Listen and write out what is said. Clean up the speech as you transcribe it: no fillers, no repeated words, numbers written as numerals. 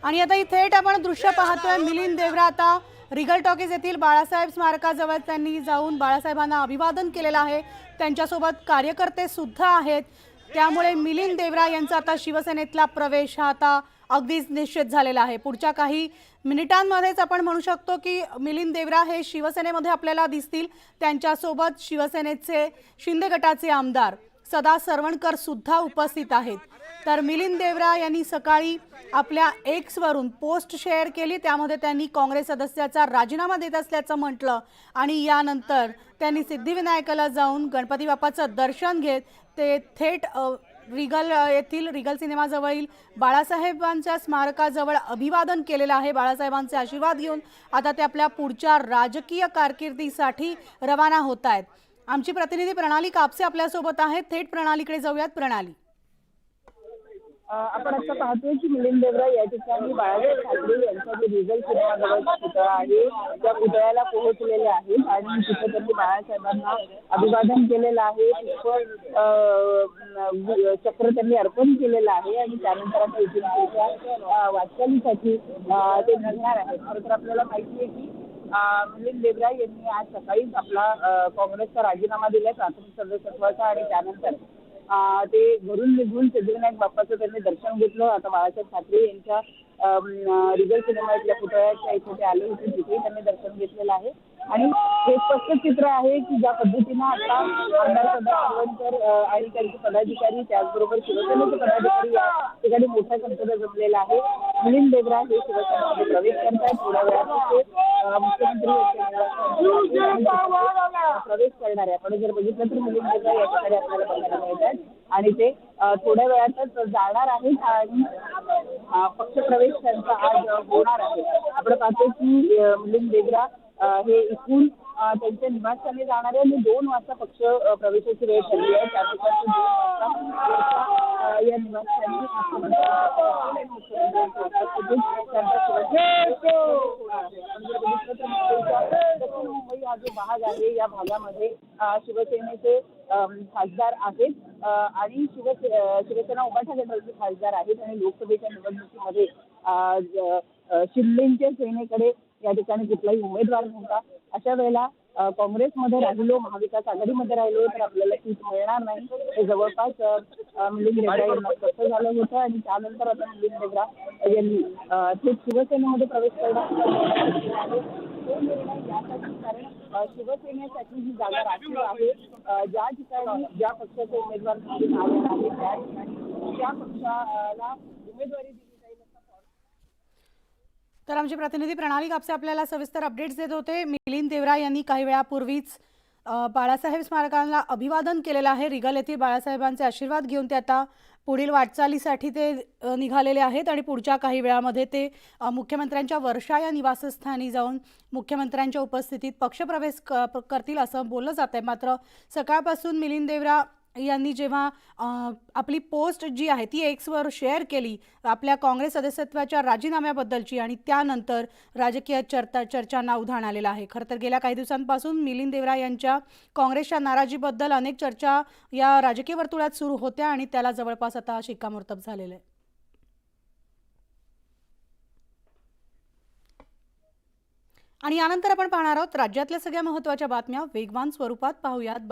आणि आता ही थेट आपण दृश्य पाहतोय। मिलिंद देवरा आता रिगल टॉकीज येथील बाळासाहेब स्मारकाजवळ त्यांनी जाऊन बाळासाहेबांना अभिवादन केलेलं आहे। त्यांच्यासोबत कार्यकर्ते सुद्धा आहेत। त्यामुळे मिलिंद देवरा यांचा आता शिवसेनेतला प्रवेश हा आता अगदीच निश्चित झालेला आहे। पुढच्या काही मिनिटांमध्येच आपण म्हणू शकतो की मिलिंद देवरा हे शिवसेनेमध्ये आपल्याला दिसतील। त्यांच्यासोबत शिवसेनेचे शिंदे गटाचे आमदार सदा सरवणकर सुद्धा उपस्थित आहेत। तर मिलिंद देवरा यांनी सकाळी आपल्या एक्स वरून पोस्ट शेअर केली। त्यामध्ये त्यांनी काँग्रेस सदस्याचा राजीनामा देत असल्याचं म्हटलं आणि यानंतर त्यांनी सिद्धिविनायकाला जाऊन गणपती बाप्पाचं दर्शन घेत ते थेट रिगल येथील रिगल सिनेमाजवळील बाळासाहेबांच्या स्मारकाजवळ अभिवादन केलेलं आहे। बाळासाहेबांचे आशीर्वाद घेऊन आता ते आपल्या पुढच्या राजकीय कारकिर्दीसाठी रवाना होत आहेत। आमची प्रतिनिधी प्रणाली कापसे आपल्यासोबत आहेत। थेट प्रणालीकडे जाऊयात। प्रणाली, आपण असं पाहतोय की मिलिंद देवरा या ठिकाणी बाळासाहेब ठाकरे यांचा जो रिगल सिनेमाजवळचा पुतळा आहे त्या पुतळ्याला पोहोचलेले आहेत आणि तिथे त्यांनी बाळासाहेबांना अभिवादन केलेलं आहे। चक्र त्यांनी अर्पण केलेलं आहे आणि त्यानंतर आता इथून पुढच्या वाटचालीसाठी ते निघणार आहेत। खरं तर आपल्याला माहिती आहे की मिलिंद देवरा यांनी आज सकाळीच आपला काँग्रेसचा राजीनामा दिलाय प्राथमिक सदस्यत्वाचा आणि त्यानंतर ते घरून निघून सिद्धिविनायक बाप्पाचं त्यांनी दर्शन घेतलं। आता बाळासाहेब ठाकरे यांच्या रिगल सिनेमा इथल्या पुतळ्याच्या इथे ते आले होते, तिथेही त्यांनी दर्शन घेतलेलं आहे आणि हे स्पष्ट चित्र आहे की ज्या पद्धतीनं आता आमदार सदा सरवणकर आणि त्यांचे पदाधिकारी त्याचबरोबर शिवसेनेचे पदाधिकारी या ठिकाणी मोठ्या संख्येने जमलेला आहे। मिलिंद देवरा हे शिवसेनेमध्ये प्रवेश करतायत। थोड्या वेळात ते मुख्यमंत्री प्रवेश करणार आहे। आपण जर बघितलं तर मिलिंद देवरा या ठिकाणी आपल्याला बघायला मिळत आहेत आणि ते थोड्या वेळातच जाणार आहेत आणि पक्षप्रवेश त्यांचा आज होणार आहे। आपण पाहतो की मिलिंद देवरा हे इथून त्यांच्या निवासस्थानी जाणारे आणि 2 वाजता पक्ष प्रवेशाची वेळ ठरली आहे। त्यानुसार 2 वाजता या निवासस्थानी दक्षिण मुंबई हा जो भाग आहे या भागामध्ये शिवसेनेचे खासदार आहेत आणि शिवसेना उभाठा गटाचे खासदार आहेत आणि लोकसभेच्या निवडणुकीमध्ये शिंदेच्या सेनेकडे या ठिकाणी कुठलाही उमेदवार नव्हता। अशा वेळेला काँग्रेसमध्ये राहिलो, महाविकास आघाडीमध्ये राहिलो तर आपल्याला सीट मिळणार नाही हे जवळपास मिलिंद देवरा यांना स्पष्ट झालं होतं आणि त्यानंतर आता मिलिंद देवरा यांनी थेट शिवसेनेमध्ये प्रवेश करण्यात तो निर्णय यासाठी कारण शिवसेनेसाठी ही जागा राखीव आहे। ज्या ठिकाणी ज्या पक्षाचे उमेदवार निवडून आले आहेत त्या ठिकाणी त्या पक्षाला उमेदवारी दिली जाईल असा। तर आमची प्रतिनिधी प्रणाली कापसे आपल्याला सविस्तर अपडेट्स देत होते। मिलिंद देवरा यांनी काही वेळापूर्वीच बाळासाहेब स्मारकाला अभिवादन केलेलं आहे। रिगल येथील बाळासाहेबांचे आशीर्वाद घेऊन ते आता पुढील वाटचालीसाठी ते निघालेले आहेत आणि पुढच्या काही वेळामध्ये ते मुख्यमंत्र्यांच्या वर्षा या निवासस्थानी जाऊन मुख्यमंत्र्यांच्या उपस्थितीत पक्षप्रवेश करतील असं बोललं जात आहे। मात्र सकाळपासून मिलिंद देवरा यांनी जेव्हा आपली पोस्ट जी आहे ती एक्सवर शेअर केली आपल्या काँग्रेस सदस्यत्वाच्या राजीनाम्याबद्दलची आणि त्यानंतर राजकीय चर्चांना उधाण आलेलं आहे। खरं तर गेल्या काही दिवसांपासून मिलिंद देवरा यांच्या काँग्रेसच्या नाराजीबद्दल अनेक चर्चा या राजकीय वर्तुळात सुरू होत्या आणि त्याला जवळपास आता शिक्कामोर्तब झालेलं आहे। आणि यानंतर आपण पाहणार आहोत राज्यातल्या सगळ्या महत्त्वाच्या बातम्या वेगवान स्वरूपात पाहूयात।